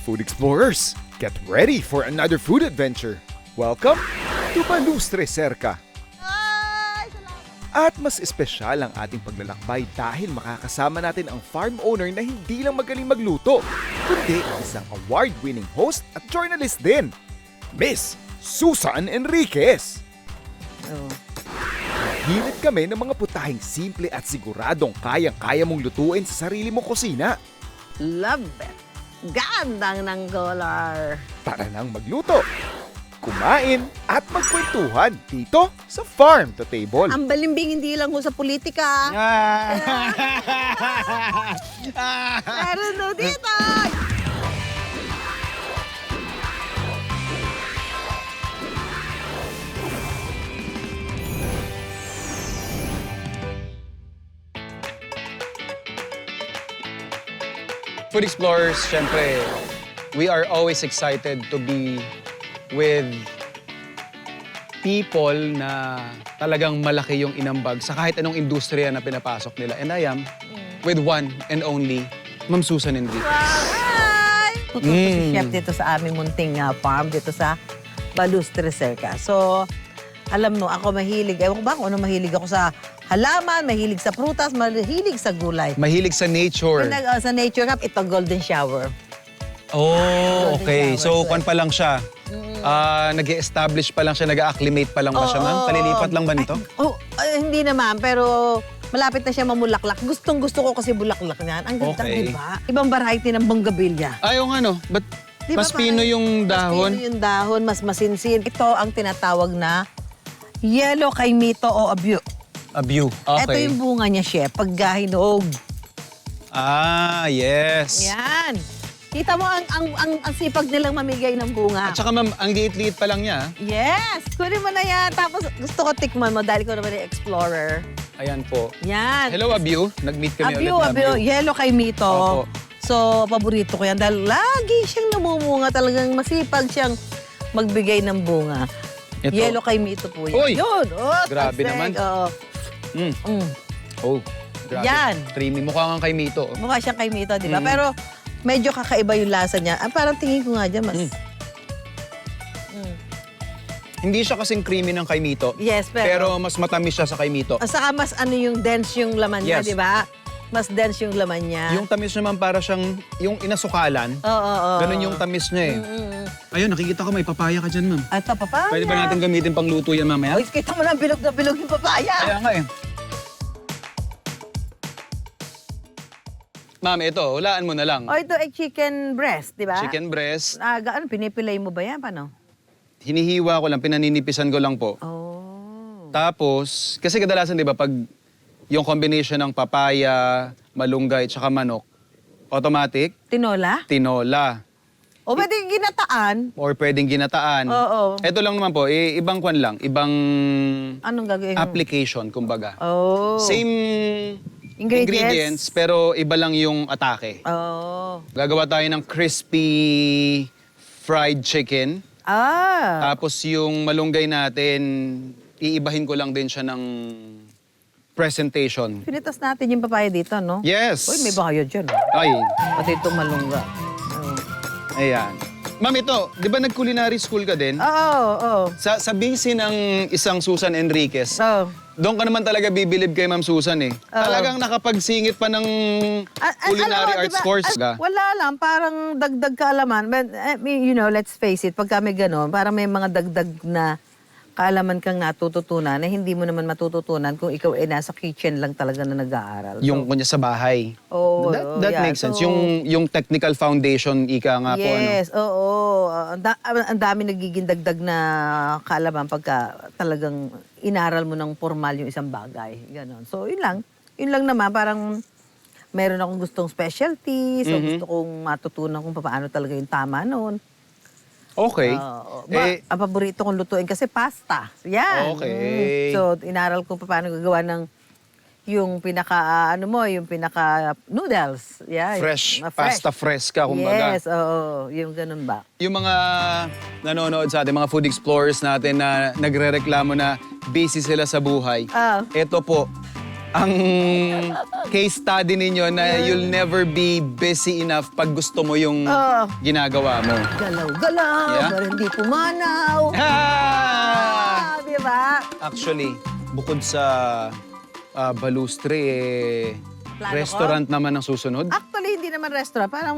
Food Explorers, get ready for another food adventure. Welcome to Palustre Cerca. At mas espesyal ang ating paglalakbay dahil makakasama natin ang farm owner na hindi lang magaling magluto, kundi isang award-winning host at journalist din, Miss Susan Enriquez. Hilit kami ng mga putahing simple at siguradong kayang-kaya mong lutuin sa sarili mong kusina. Love it! Gandang ng color! Tara nang magluto, kumain at magkwentuhan dito sa Farm to Table. Ang balimbing hindi lang ho sa politika. Meron no dito! Food Explorers, syempre, we are always excited to be with people na talagang malaki yung inambag sa kahit anong industriya na pinapasok nila. And I am with one and only, Ma'am Susan Enriquez. Hi! Tututo si Chef dito sa aming munting farm, dito sa Palustre Cerca. So, alam mo, ako mahilig. Ewan ko ba kung ano mahilig ako sa halaman, mahilig sa prutas, mahilig sa gulay. Mahilig sa nature. Sa nature cup, ito golden shower. Oh, okay. shower, So, kwan pa lang siya. Nag-establish pa lang siya, nag-acclimate pa lang ba siya, ma'am? Kalilipat lang ba nito? Hindi naman, pero malapit na siya mamulaklak. Gustong-gusto ko kasi bulaklak niyan. Ang ganda, Okay. di ba? Ibang variety ng bonggabilya. Ayaw nga, no? But Di ba mas pino parang- yung dahon. Mas pino yung dahon, mas masinsin. Ito ang tinatawag na yellow kaimito o abyo. Abyu. Ito Okay. yung bunga niya, chef, pag hinog. Yes. Yan. Kita mo ang sipag nilang mamigay ng bunga. At saka, ma'am, ang liit-liit pa lang niya. Yes! Kunin mo na yan. Tapos gusto ko tikman mo dahil ko naman yung explorer. Ayan po. Yan. Hello, Abyu. Nag-meet kami Abyo, ulit abyo. na Yellow kay Mito. Opo. So, paborito ko yan dahil lagi siyang namumunga. Talagang masipag siyang magbigay ng bunga. Ito. Yellow kay Mito po yan. Uy! Yun! Oh, Grabe perfect. naman. Oo. Mm. Mm. Oh, grabe. Yan. Creamy. Mukha kang kay Mito. Mukha siyang kay Mito, di ba? Mm. Pero medyo kakaiba yung lasa niya. Parang tingin ko nga dyan, mas... Hindi siya kasing creamy ng kay Mito. Yes, Pero mas matamis siya sa kay Mito. At saka mas ano yung dense yung laman niya, Yes. di ba? Mas dense yung laman niya. Yung tamis naman para siyang, yung inasukalan, Oo. ganun yung tamis niya eh. Ayun, nakikita ko may papaya ka dyan, ma'am. Ito, papaya. Pwede ba natin gamitin pang luto yan mamaya? Uy, kita mo na bilog na bilog yung papaya. Kaya nga eh. Ma'am, ito, hulaan mo na lang. O, ito ay chicken breast, di ba? Chicken breast, Ano, pinipilay mo ba yan? Paano? hinihiwa ko lang, pinaninipisan ko lang po. Oh. Tapos, kasi kadalasan, di ba, pag yung combination ng papaya, malunggay, tsaka manok, automatic, Tinola? tinola. O, pwede ginataan. Or pwedeng ginataan. Oo. Ito lang naman po, ibang kwan lang, ibang Anong gagawin? application, kumbaga. Oh. Same ingredients, pero iba lang yung atake. Oh. Gagawa tayo ng crispy fried chicken. Tapos yung malunggay natin, iibahin ko lang din siya ng presentation. Pinitas natin yung papaya dito, no? Yes. Uy, may bayad dyan. Ay, Pati itong malungga. ayan. Ma'am, ito, di ba nag-culinary school ka din? Oo. Sa busy ng isang Susan Enriquez, Oh. doon ka naman talaga bibilib kay Ma'am Susan eh. Talagang nakapagsingit pa ng culinary arts course ka. Wala lang, parang dagdag kaalaman. But, I mean, you know, let's face it, pag kami gano'n, parang may mga dagdag na kaalaman kang natututunan na hindi mo naman matututunan kung ikaw ay nasa kitchen lang talaga na nag-aaral. Yung kunya sa bahay. Oo, That yeah. makes sense. So, Yung technical foundation, ika nga po. Ano? yes, oo. Ang dami nagiging dagdag na kaalaman pagka talagang inaral mo ng formal yung isang bagay. Ganon. So, yun lang. Yun lang naman, parang meron akong gustong specialty, so gusto kong matutunan kung paano talaga yung tama noon. Okay. Ang paborito kong lutuin kasi pasta. Yan. Okay. So, inaral ko paano gagawa ng yung pinaka, yung pinaka noodles. Yeah. Fresh. Pasta fresca, kumbaga. Yes, oo. Yung ganun ba? Yung mga nanonood sa atin, mga food explorers natin na nagre-reklamo na busy sila sa buhay. Ah. Ito po, ang case study ninyo na you'll never be busy enough pag gusto mo yung ginagawa mo. Galaw-galaw, Yeah? pero hindi pumanaw. Di ba? Actually, bukod sa balustre, Plano restaurant naman ang susunod. Actually, hindi naman restaurant. Parang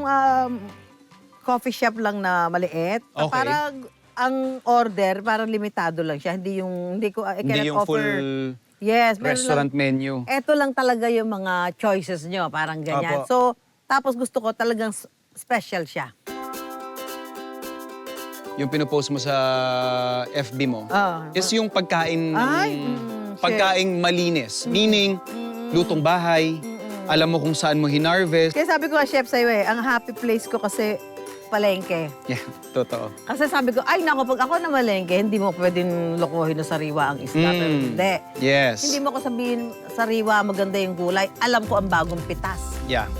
coffee shop lang na maliit. Okay. Parang ang order, parang limitado lang siya. Hindi ko, I Hindi cannot yung offer. full Yes, meron restaurant lang. menu. Ito lang talaga yung mga choices nyo, parang ganyan. Apo. So, tapos gusto ko talagang special siya. Yung pinupost mo sa FB mo is yung pagkain pagkaing malinis. Meaning, lutong bahay, alam mo kung saan mo hinarvest. Kaya sabi ko, chef, sa'yo ang happy place ko kasi palengke. Yeah, totoo. Kasi sabi ko, ay nako, pag ako na malengke, hindi mo pwedeng lokohin na sariwa ang isda. Pero hindi. Yes. Hindi mo ko sabihin, sariwa, maganda yung gulay. Alam ko ang bagong pitas. Yeah.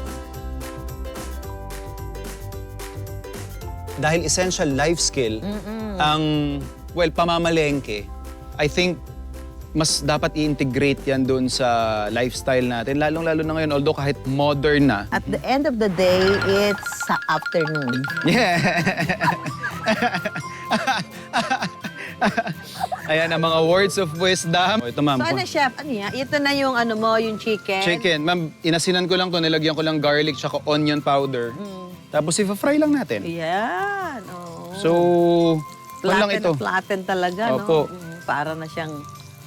Dahil essential life skill ang, pamamalengke, I think mas dapat i-integrate yan doon sa lifestyle natin. Lalong-lalo na ngayon, although kahit modern na. At the end of the day, it's sa afternoon. Yeah. Ayan ang mga words of wisdom. Ito, ma'am. So ano, chef? Ano yan? Ito na yung ano mo, yung chicken. Chicken. Ma'am, inasinan ko lang to, nilagyan ko lang garlic tsaka onion powder. Tapos i-fry lang natin. Yan. Oh. So, lang ito. Flatten talaga, Opo. no? Para na siyang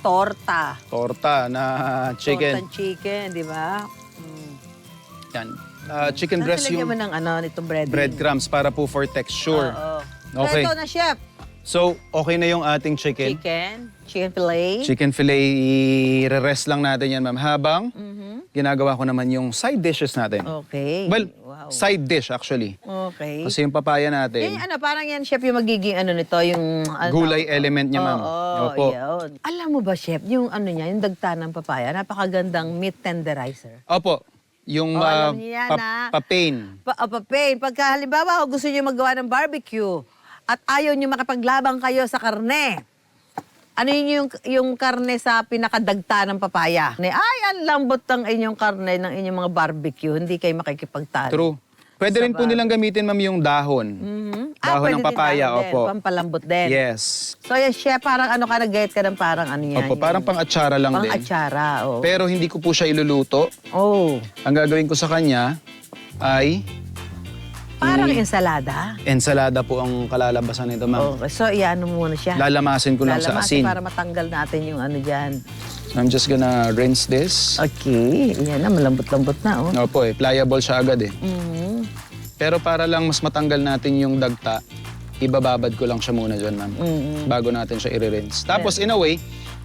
torta. Torta na chicken. Tortang chicken, di ba? Yan. Chicken breast Tapos yung mo ng itong bread. breadcrumbs para po for texture. Oo. Okay. So ito na, chef. So, okay na yung ating chicken. Chicken fillet. Chicken fillet, i-rest lang natin yan, ma'am. Habang ginagawa ko naman yung side dishes natin. Okay. Well, Wow. side dish actually. Okay. Kasi yung papaya natin, Yan, parang yan, chef, yung magiging nito, yung... gulay element niya, ma'am. Oo, yun. Alam mo ba, chef, yung niya, yung dagta ng papaya, napakagandang meat tenderizer. Opo. Yung alam niyo yan, papain. Papain, pagka halimbawa gusto niyo magawa ng barbecue at ayaw niyo makipaglabang kayo sa karne, ano yun yung karne sa pinakadagta ng papaya? Ay, ang lambot ng inyong karne ng inyong mga barbecue, hindi kayo makikipagtalo. True. Pwede rin po nilang gamitin, ma'am, yung dahon. Dahon ng papaya, opo. Pampalambot din. Yes. So, yes, chef, parang ka nag-get ka ng parang yan. Opo, parang pang-atsara lang din. Pang-atsara, oh. Pero hindi ko po siya iluluto. Oh. Ang gagawin ko sa kanya ay Parang ensalada. ensalada po ang kalalabasan nito, ma'am. Okay, so iano muna siya. Lalamasin ko lang sa Lalamasin asin. para matanggal natin yung dyan. I'm just gonna rinse this. Okay, yan na, malambot-lambot na, oh. Opo, pliable siya agad eh. Mhm. Pero para lang mas matanggal natin yung dagta, ibababad ko lang siya muna dyan, ma'am. Bago natin siya i-rinse. Tapos, in a way,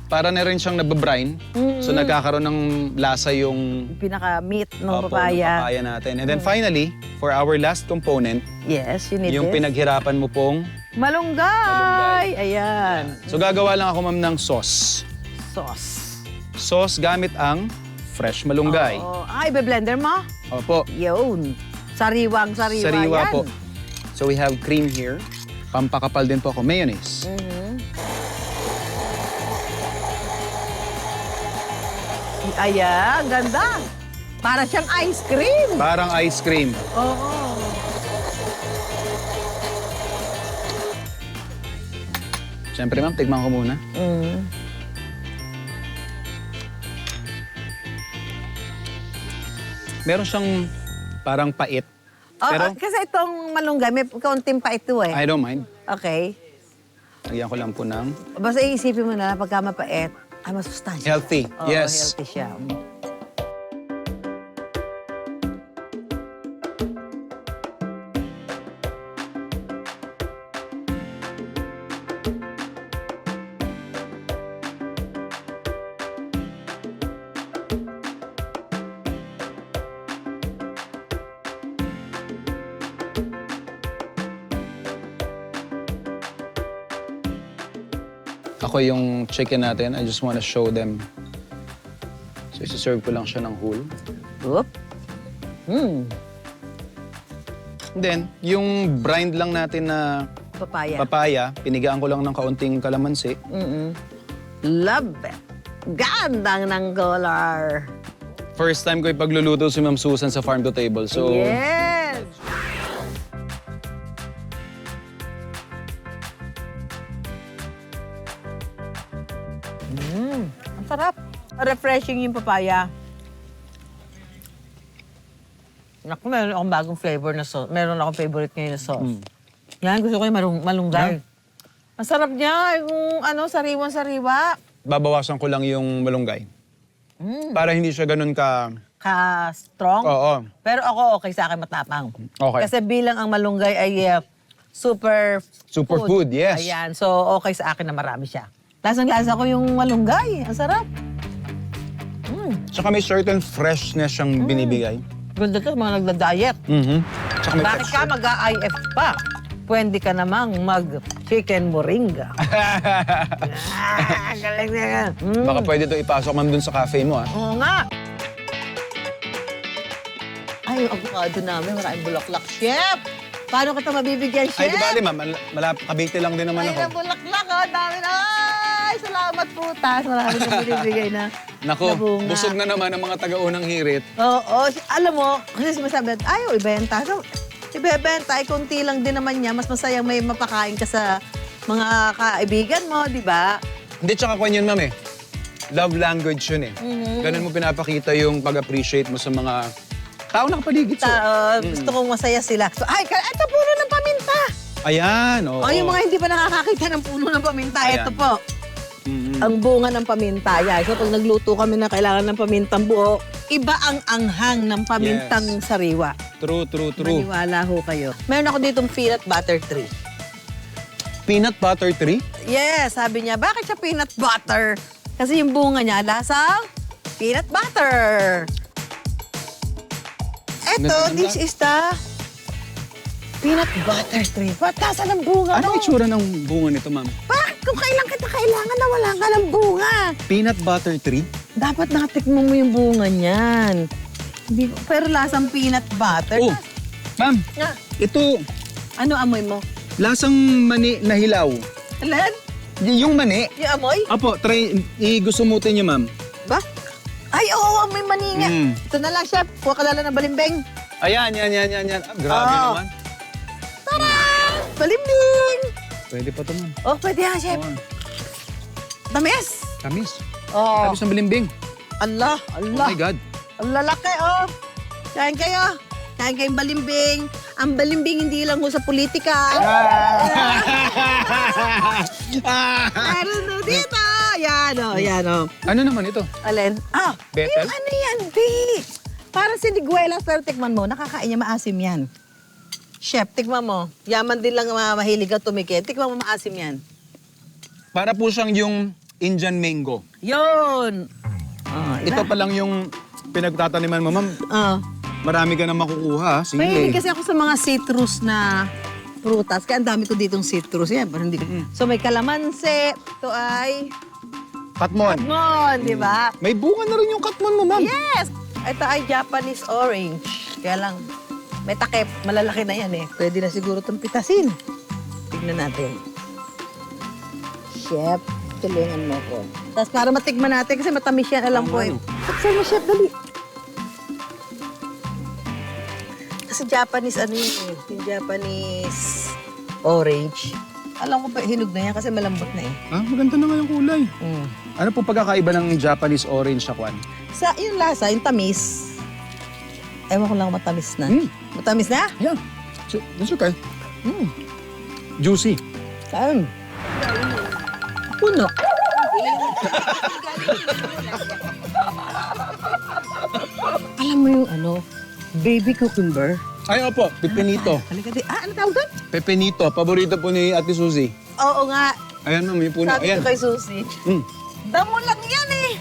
para na rin siyang nababrine. So, nagkakaroon ng lasa yung Pinaka-meat ng opo, papaya. ng papaya natin. And then finally, for our last component, Yes, you need yung this. pinaghirapan mo pong... Malunggay! Ayan. So, gagawa lang ako, ma'am, ng sauce. Sauce. Sauce gamit ang fresh malunggay. Oh, ibe-blender mo? Opo. Yun. Sariwang-sariwa Sariwa yan. po. So, we have cream here. Pampakapal din po ako. Mayonnaise. Ayan, ganda. Para siyang ice cream. Parang ice cream. Oo. Siyempre, ma'am, tigman ko muna. Meron siyang parang pait. Pero Kasi itong malunggay, may kaunting pa ito eh. I don't mind. Okay. Lagyan ko lang po ng Basta iisipin mo na pagka mapait, masustansya. healthy. Oo, Yes. healthy siya. Ako yung chicken natin, I just wanna show them. So, isi-serve ko lang siya ng whole. Oop. And then, yung brined lang natin na Papaya. papaya, pinigaan ko lang ng kaunting kalamansi. Love it. Gandang ng color. First time ko ipagluluto si Ma'am Susan sa Farm to Table. So, Yes! Ang sarap. Refreshing yung papaya. Naku, meron akong bagong flavor na sauce. Meron akong favorite ngayon na sauce. Yan, gusto ko yung malunggay. Ang sarap niya, yung sariwang-sariwa. babawasan ko lang yung malunggay. Para hindi siya ganun ka... Ka-strong. Oo. Pero ako, okay sa akin matapang. Okay. Kasi bilang ang malunggay ay super Superfood, yes. Ayan, so okay sa akin na marami siya. Lasang-lasa ko yung malunggay. Ang sarap. Tsaka may certain freshness siyang binibigay. Ganda ka, mga nagda-diet. Tsaka may Bakit ka texture. mag-IF pa? Pwede ka namang mag-chicken moringa. Galing na yan. Baka pwede ito ipasok man dun sa cafe mo, ah. Oo nga. Ay, yung avocado namin, maraming bulaklak. Chef! Paano kita mabibigyan, Chef? Ay, di bali, ma'am. Kabite lang din naman Ay, ako. na bulaklak, oh. Dami na. Ay, salamat po, Tas. Marami na binibigay na. Nako, na bunga. busog na naman ang mga taga-unang hirit. Oo. Alam mo, kasi sumasabi, ayaw, ibenta. So, ibebenta, ay konti lang din naman niya. Mas masayang may mapakain ka sa mga kaibigan mo, di ba? Hindi, tsaka kwan yun, ma'am, eh. Love language yun, eh. Ganun mo pinapakita yung pag-appreciate mo sa mga tao na kapaligid sa'yo. Gusto kong masaya sila. So, ay, ito puno ng paminta. Ayan, oo. Oh, yung mga hindi pa nakakakita ng puno ng paminta, Ayan. ito po. Ang bunga ng paminta. Yan. So, pag nagluto kami na kailangan ng pamintang buo, iba ang anghang ng pamintang sariwa. True. Maniwala ho kayo. Meron ako ditong peanut butter tree. Peanut butter tree? Yes, sabi niya, bakit siya peanut butter? Kasi yung bunga niya, lasang peanut butter. Eto, Ganda. this is the peanut butter tree. Patasan ng bunga Ano mo. itsura ng bunga nito, ma'am? Bakit kung kailan kita kailangan na wala ka ng bunga? Peanut butter tree? Dapat nakatikmo mo yung bunga niyan. Hindi, pero lasang peanut butter. Oh, ma'am, Nga. ito, Ano amoy mo? lasang mani na hilaw. Alan? Yung mani? Yung amoy? Apo, gusumutin niyo, ma'am. Ba? Ay, oo, amoy maninga. Ito na lang, chef. Kuha ka lalo ng balimbing. Ayan. Ah, grabe Oh. naman. Tara! Balimbing! Pwede pa ito, ma'am. Oh, pwede yan, chef. Oo. Tamis! Tamis. Oh. Tamis ng bilimbing. Allah, Oh Allah. my God. Ang lalaki, oh. Kain kayo. Kain kayong balimbing. Ang balimbing hindi lang ho sa politika. Meron na dito. Yan, oh. Yan, oh. Ano naman ito? Alin? Ah, Betel? yung ano yan, di. Para siniguelas, pero tikman mo, nakakain niya, maasim yan. Chef, tikman mo. Yaman din lang mahilig ka tumikit. Tikman mo, maasim yan. Para po siyang yung Indian mango. Yun! Ah, Ito pa lang yung pinagtataniman mo, ma'am. Ah. Marami ka na makukuha. Sige. Mahilig kasi ako sa mga citrus na prutas. Kaya ang dami ko ditong citrus. Yan, parang hindi. So may kalamansi. Ito ay Katmon. katmon, di ba? May bunga na rin yung katmon mo, ma'am. Yes! Ito ay Japanese orange. Kaya lang, may takip. Malalaki na yan eh. Pwede na siguro itong pitasin. Tignan natin. Chef, tulungan mo ko. Tapos para matikman natin, kasi matamis yan, alam ko eh. Buksan mo, Chef, dali. Kasi Japanese, ano yun eh, yung Japanese orange. Alam ko pa, hinog na yan kasi malambot na eh. Ah, maganda na nga yung kulay. Ano po pagkakaiba ng Japanese orange sa kwan? Sa yung lasa, yung tamis. Ewan ko lang matamis na. Matamis na? Yeah. That's okay. Juicy. Saan? Puno. Alam mo yung ano, baby cucumber? Ay, opo. Pepinito. Halika di. Ah, ano tawag doon? Pepinito. Paborito po ni Ate Suzy. Oo nga. Ayan, ma'am. Yung puno. Sabi Ayan. ko kay Susie. Damo lang yan eh.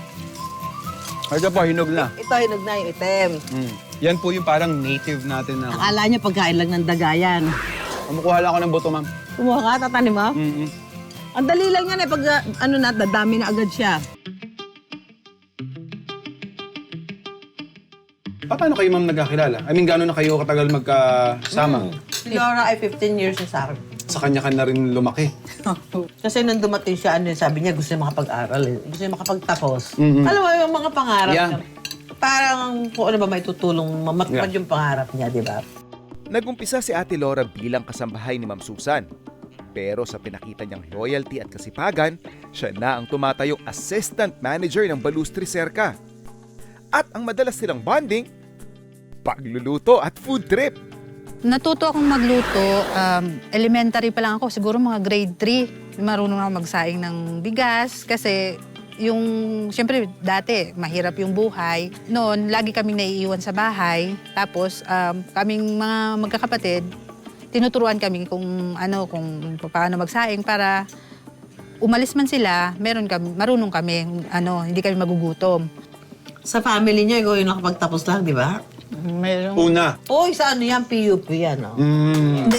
Ito po, hinog na. Ito, hinog na yung item. Yan po yung parang native natin na. Akala niya pagkain lang ng dagayan. Mamukuha lang ako ng buto, ma'am. Kumuha ka, tatanim mo? Ang dali lang yan eh. Pag ano na, dadami na agad siya. Paano kayo, ma'am, nagkakilala? I mean, gano'n na kayo katagal magkasama? Si Laura ay 15 years na sa akin. Sa sa kanya ka na rin lumaki. Kasi nung dumating siya, sabi niya gusto niya makapag-aral. Gusto niya makapagtapos. Alam mo, yung mga pangarap Yeah. niya. Parang kung ano ba may tutulong, matupad yung pangarap niya, di ba? Nagumpisa si Ate Laura bilang kasambahay ni Ma'am Susan. Pero sa pinakita niyang loyalty at kasipagan, siya na ang tumatayong assistant manager ng Balustri Cerca. At ang madalas silang bonding, pagluluto at food trip. Natuto akong magluto, elementary pa lang ako, siguro mga grade 3. Marunong ako magsaing ng bigas kasi siyempre dati mahirap yung buhay. Noon, lagi kaming naiiwan sa bahay. Tapos kaming mga magkakapatid, tinuturuan kami kung paano magsaing para umalis man sila, marunong kami, hindi kami magugutom. Sa family niyo, ikaw yung nakapagtapos lang, di ba? Una. Oy, sa ano yan? PUP yan, oh.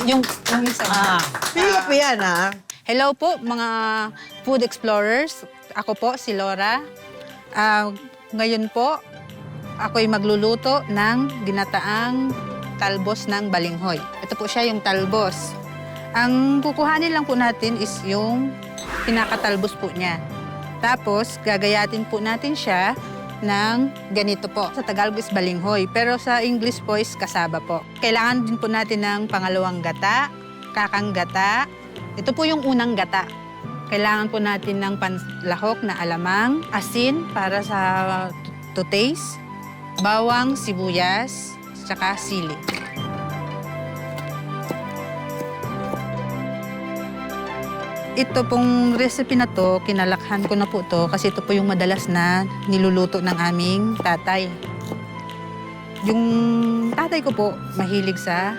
Yung isa. PUP yan, ah. Hello po, mga food explorers. Ako po, si Laura. Ngayon po, ako'y magluluto ng ginataang talbos ng balinghoy. Ito po siya yung talbos. Ang kukuhanin lang po natin is yung pinakatalbos po niya. Tapos, gagayatin po natin siya ng ganito po. Sa Tagalog is balinghoy, pero sa English po is kasaba po. Kailangan din po natin ng pangalawang gata, kakang gata. Ito po yung unang gata. Kailangan po natin ng panlahok na alamang, asin para sa to taste, bawang, sibuyas, tsaka sili. Ito pong recipe na to, kinalakhan ko na po to kasi ito po yung madalas na niluluto ng aming tatay. Yung tatay ko po, mahilig sa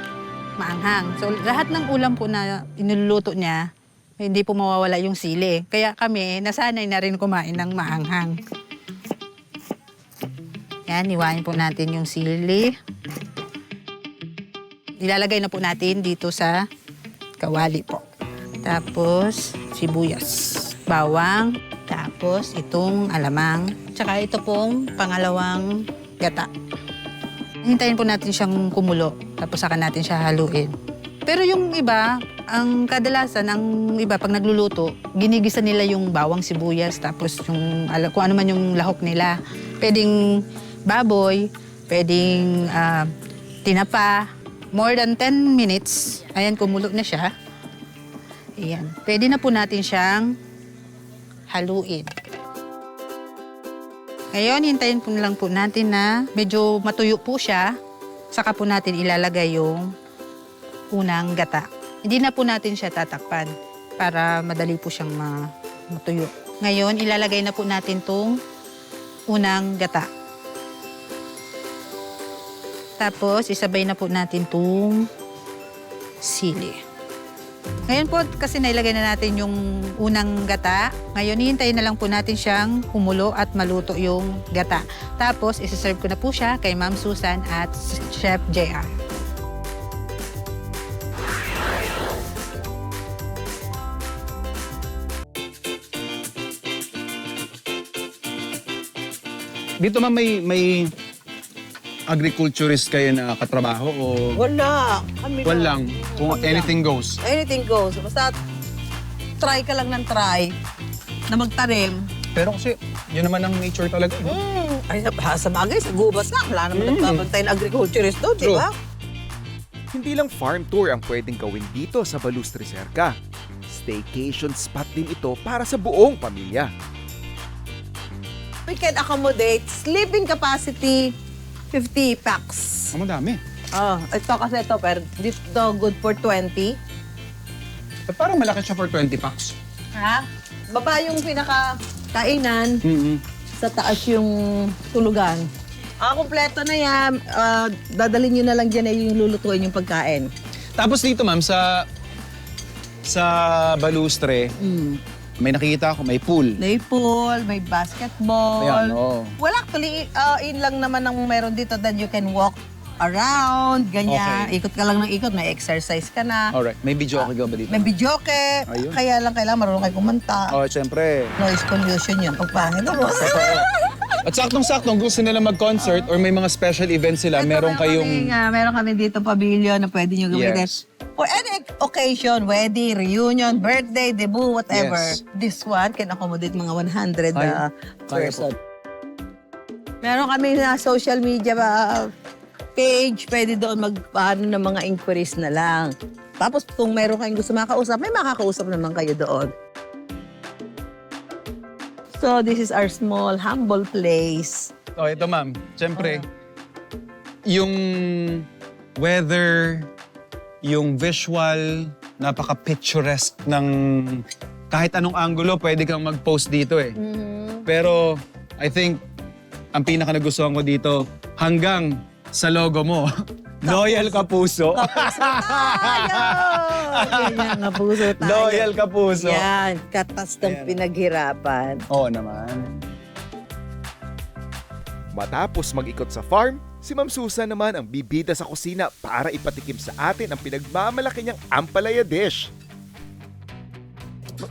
maanghang. So lahat ng ulam po na iniluluto niya, hindi po mawawala yung sili. Kaya kami, nasanay na rin kumain ng maanghang. Yan, iwain po natin yung sili. Ilalagay na po natin dito sa kawali po. Tapos, sibuyas, bawang, tapos itong alamang, tsaka ito pong pangalawang gata. Hintayin po natin siyang kumulo, tapos saka natin siya haluin. Pero yung iba, ang kadalasan, ang iba pag nagluluto, ginigisa nila yung bawang, sibuyas, tapos yung, kung ano man yung lahok nila. Pwedeng baboy, pwedeng tinapa. More than 10 minutes, ayan, kumulo na siya. Ayan. Pwede na po natin siyang haluin. Ngayon, hintayin po lang po natin na medyo matuyo po siya. Saka po natin ilalagay yung unang gata. Hindi na po natin siya tatakpan para madali po siyang matuyo. Ngayon, ilalagay na po natin tong unang gata. Tapos, isabay na po natin tong sili. Ngayon po, kasi nailagay na natin yung unang gata. Ngayon, hihintayin na lang po natin siyang kumulo at maluto yung gata. Tapos, isi-serve ko na po siya kay Ma'am Susan at Chef JR. Dito ma'am, may agriculturist kayo na katrabaho o Wala. Kami walang? Kung Kami anything goes. Anything goes. Basta try ka lang ng try na magtanim. Pero kasi, yun naman ang nature talaga. Ay, sa bagay, sa gubas nga. Wala naman nagbabantay na agriculturist doon, di True. ba? Hindi lang farm tour ang pwedeng gawin dito sa Balustri Cerca. Staycation spot din ito para sa buong pamilya. We can accommodate sleeping capacity 50 packs. Ang madami. Ito kasi ito, pero dito good for 20. Ba't parang malaki siya for 20 packs? Ha? Baba yung pinaka-kainan, sa taas yung tulugan. Kompleto na yan. Dadalhin nyo na lang dyan yung lulutuin yung pagkain. Tapos dito ma'am, sa Balustre, may nakikita ako, may pool. May pool, may basketball. Ayan, oo. Well, actually, yun lang naman ang meron dito that you can walk around, ganyan. Okay. Ikot ka lang ng ikot, may exercise ka na. Alright, may video ka ba dito? May videoke. Ayun. Kaya lang kailangan marunong kayo kumanta. Oh, siyempre. Noise pollution yun. Pag pangit mo. At saktong-saktong gusto nila mag-concert or may mga special events sila, meron kayong... Meron kami dito pavilion na pwede nyo gamitin. Yes. For any occasion, wedding, reunion, birthday, debut, whatever. Yes. This one can accommodate mga 100 Kaya person. Meron kami na social media page, pwede doon magpaano ng mga inquiries na lang. Tapos kung meron kayong gusto makausap, may makakausap naman kayo doon. So this is our small, humble place. Oh, ito ma'am. Siyempre, yung weather, yung visual, napaka-picturesque ng kahit anong angulo, pwede kang mag-post dito eh. Pero I think, ang pinaka nagustuhan ko dito, hanggang sa logo mo, Loyal Kapuso. Ganyan, kapuso tayo. Loyal Kapuso. Yan, katas ng Ayan. pinaghirapan. Oo naman. Matapos mag-ikot sa farm, si Ma'am Susan naman ang bibida sa kusina para ipatikim sa atin ang pinagmamalaki niyang ampalaya dish.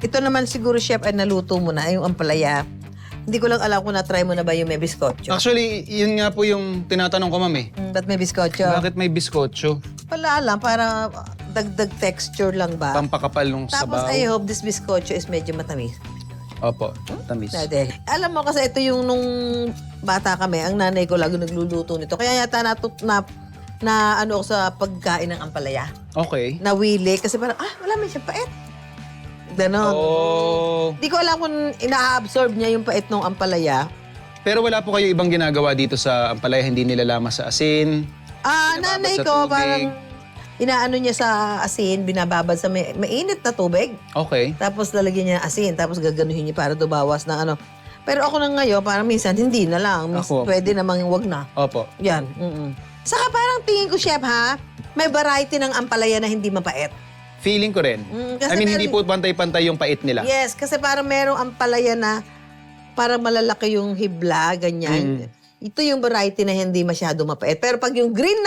Ito naman siguro, chef, ay naluto mo na, yung ampalaya. Hindi ko lang alam kung na-try mo na ba yung may biskotso. Actually, yun nga po yung tinatanong ko, ma'am eh. Ba't may biskotso? Bakit may biskotso? Wala lang, para dagdag texture lang ba? Pampakapal nung Tapos sabaw. I hope this biskotso is medyo matamis. Opo, tamis. Pwede. Alam mo kasi ito yung nung bata kami, ang nanay ko lagi nagluluto nito. Kaya yata na ano ako sa pagkain ng ampalaya. Okay. Nawili kasi parang, wala man siya pait. Ganon. Oh. Di ko alam kung ina-absorb niya yung pait ng ampalaya. Pero wala po kayo ibang ginagawa dito sa ampalaya, hindi nilalama sa asin? Nanay sa ko tubig. parang inaano niya sa asin, binababad sa mainit na tubig. Okay. Tapos lalagyan niya ng asin, tapos gaganuhin niya para dubawas ng ano. Pero ako na ngayon, parang minsan hindi na lang. Ako. Pwede namang wag na. Opo. Yan. Saka parang tingin ko, chef, may variety ng ampalaya na hindi mapait. Feeling ko rin. Kasi I mean, hindi meron- po pantay-pantay yung pait nila. Yes, kasi parang merong ampalaya na parang malalaki yung hibla, ganyan. Ito yung variety na hindi masyado mapait. Pero pag yung green,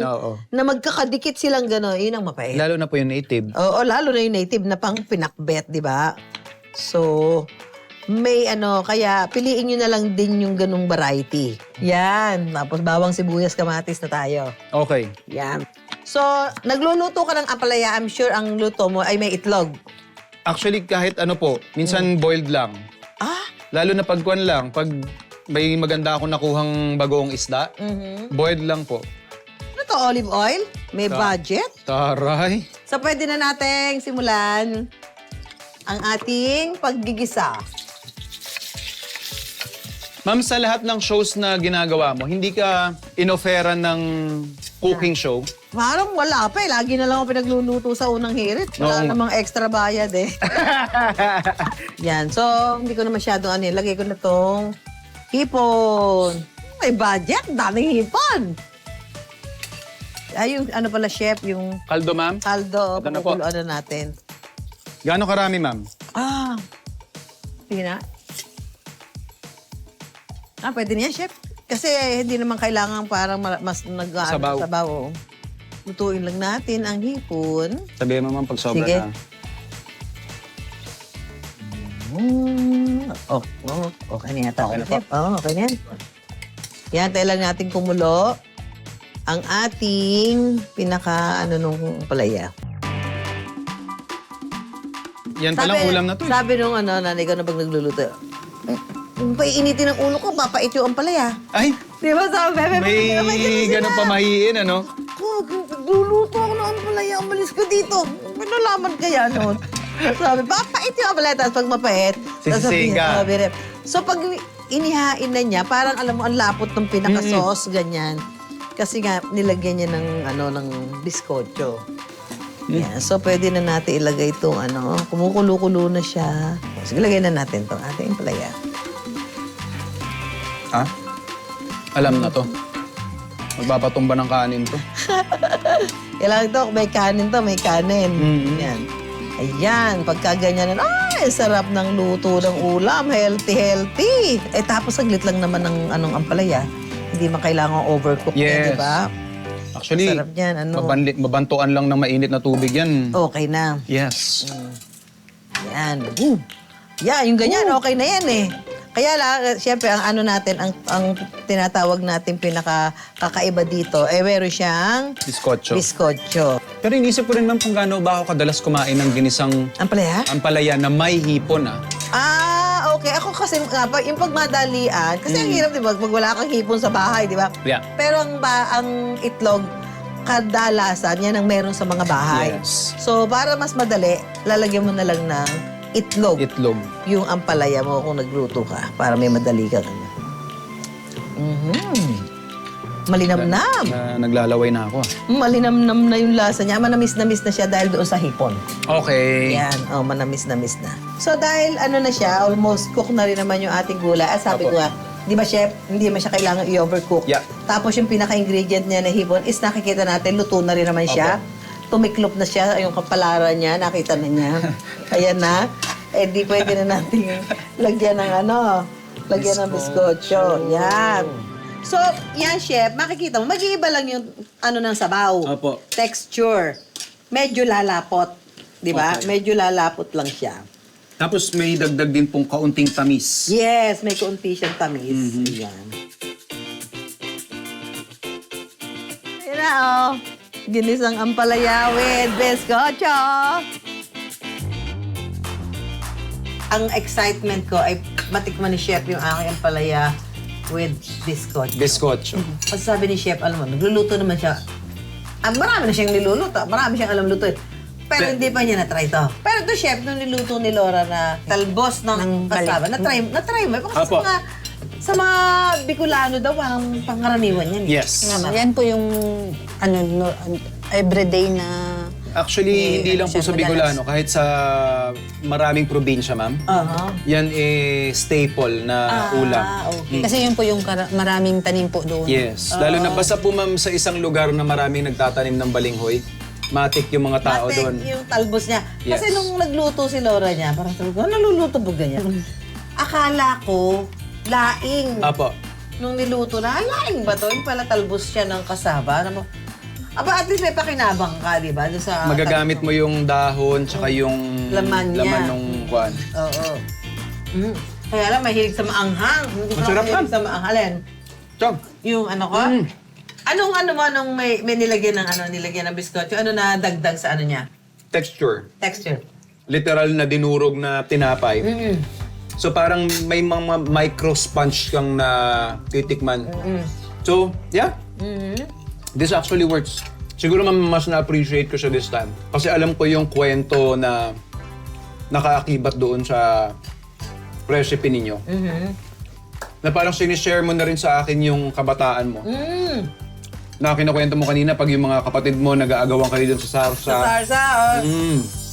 Oo. na magkakadikit silang gano'n, yun ang mapait. Lalo na po yung native. Oo, lalo na yung native na pang pinakbet, di ba? So, may kaya piliin nyo na lang din yung ganung variety. Yan. Tapos bawang sibuyas, kamatis na tayo. Okay. Yan. So, nagluluto ka ng ampalaya, I'm sure ang luto mo ay may itlog. Actually, kahit ano po, minsan boiled lang. Lalo na pagkuan lang, pag may maganda akong nakuhang bagoong isda, boiled lang po. Ano to, olive oil? May budget? Taray. So, pwede na nating simulan ang ating paggigisa. Ma'am, sa lahat ng shows na ginagawa mo, hindi ka inoferan ng cooking show? Parang wala pa eh. Lagi na lang ako pinagluluto sa unang hirit. Wala Oo. namang extra bayad eh. Yan. So, hindi ko na masyadong lagay ko na tong hipon. May budget. Daming hipon. Ay, yung pala, chef, yung Kaldo, ma'am? kaldo. Ito na po. Pakukuluan na natin. Gaano karami, ma'am? Sige na. Pwede niya, chef. Kasi hindi naman kailangan parang mas Sabaw. sabaw. Oh. Lutuin lang natin ang hipon. Sabihin mo, ma'am, pag sobra Sige. na. Okay na yata. Okay na po. Okay na yan. Yan, tayo lang natin kumulo ang ating nung palaya. Yan palang ulam na to. Sabi nung nanay ko na pag nagluluto, paiinitin ng ulo ko, papait yung ampalaya. Ay, Di ba sabi, may ganun pamahiin, ano? Luluto ako ng ampalaya, umalis ko dito. Pinalaman kaya noon. Sabi, papait yung ampalaya, tapos pag mapait, Sisisihin ka. So pag inihain na niya, parang alam mo, ang lapot ng pinaka-sauce, ganyan. Kasi nga, nilagyan niya ng biskotso. Yeah, so pwede na natin ilagay itong kumukulo-kulo na siya. Sige, lagay na natin itong ating ampalaya. Ha? Alam na to. Magpapatumba ng kanin to. Kailangan ito, may kanin to, may kanin. Yan. Ayan, pagka ganyan, sarap ng luto ng ulam, healthy. Tapos saglit lang naman ng ampalaya. Hindi man kailangan overcook Yes. di ba? Actually, Sarap yan, mabantuan lang ng mainit na tubig yan. Okay na. Yes. Yan. Yan, yung ganyan, okay na yan eh. Kaya lang, siyempre, ang ano natin, ang tinatawag natin pinakakaiba dito, meron siyang Biskotso. biskotso. Pero inisip ko rin ma'am kung gaano ba ako kadalas kumain ng ginisang Ang palaya? ampalaya na may hipon Okay. Ako kasi nga, yung pagmadalian, kasi ang hirap, di ba? Pag wala kang hipon sa bahay, di ba? Yeah. Pero ang itlog, kadalasan, yan ang meron sa mga bahay. Yes. So, para mas madali, lalagyan mo na lang ng itlog. Itlog. Yung ampalaya mo kung nagluto ka, para may madali ka. Malinamnam. Naglalaway na ako Malinamnam na yung lasa niya. Manamis-namis na siya dahil doon sa hipon. Okay. Yan, manamis-namis na. So dahil ano na siya, almost cook na rin naman yung ating gulay. At sabi Apo. ko nga, di ba chef, hindi naman siya kailangan i-overcook. Yeah. Tapos yung pinaka-ingredient niya na hipon is nakikita natin, luto na rin naman siya. Tumiklop na siya, yung kapalaran niya, nakita na niya. Ayan na. Di pwede na natin lagyan ng lagyan ng biskotso. Yan. So, yan chef, makikita mo, mag-iiba lang yung ng sabaw. Opo. Texture. Medyo lalapot. Di ba? Okay. Medyo lalapot lang siya. Tapos may dagdag din pong kaunting tamis. Yes, may kaunti siyang tamis. Yan. Ayan na, ginisang ampalaya with biskotso. Ang excitement ko ay matikman ni Chef yung aking ampalaya with biskotso. Biskotso. Kasi sabi ni Chef, alam mo, nagluluto naman siya. Marami na siyang niluluto. Marami siyang alam lutuin. Pero hindi pa niya na-try to. Pero ito, Chef, nung niluto ni Laura na talbos ng kasaba, na-try mo. Kasi Apo. sa mga Bicolano daw, ang pangaraniwan yan. Yes. Yan po yung everyday na Actually, hindi lang po sa Bicolano. Kahit sa maraming probinsya, ma'am. Yan staple na ulam. Okay. kasi yun po yung maraming tanim po doon. Yes. Lalo na basta po, ma'am, sa isang lugar na maraming nagtatanim ng balinghoy, matik yung mga tao Matik doon. yung talbos niya. Yes. Kasi nung nagluto si Laura niya, parang sabi ko, naluluto ba ganyan? Akala ko, laing. Apo. Nung niluto na, laing ba to? Yung pala talbos siya ng kasaba. At least may pakinabang ka, di ba? Doon sa Magagamit mo yung dahon, tsaka yung Laman niya. ng kwan. Oo. Kaya lang, mahilig sa maanghang. Hindi ko Masarap mahilig yan. sa maanghang. Chong. Yung ano ko? Anong may nilagyan ng biskotso? Ano na dagdag sa ano niya? Texture. Texture. Literal na dinurog na tinapay. So parang may mga micro sponge kang na titikman. So, yeah. This actually works. Siguro mas na-appreciate ko siya this time. Kasi alam ko yung kwento na nakaakibat doon sa recipe ninyo. Na parang sinishare mo na rin sa akin yung kabataan mo. Na kinakwento mo kanina pag yung mga kapatid mo nag-aagawan kayo dun sa sarsa. Sa sarsa, Mm.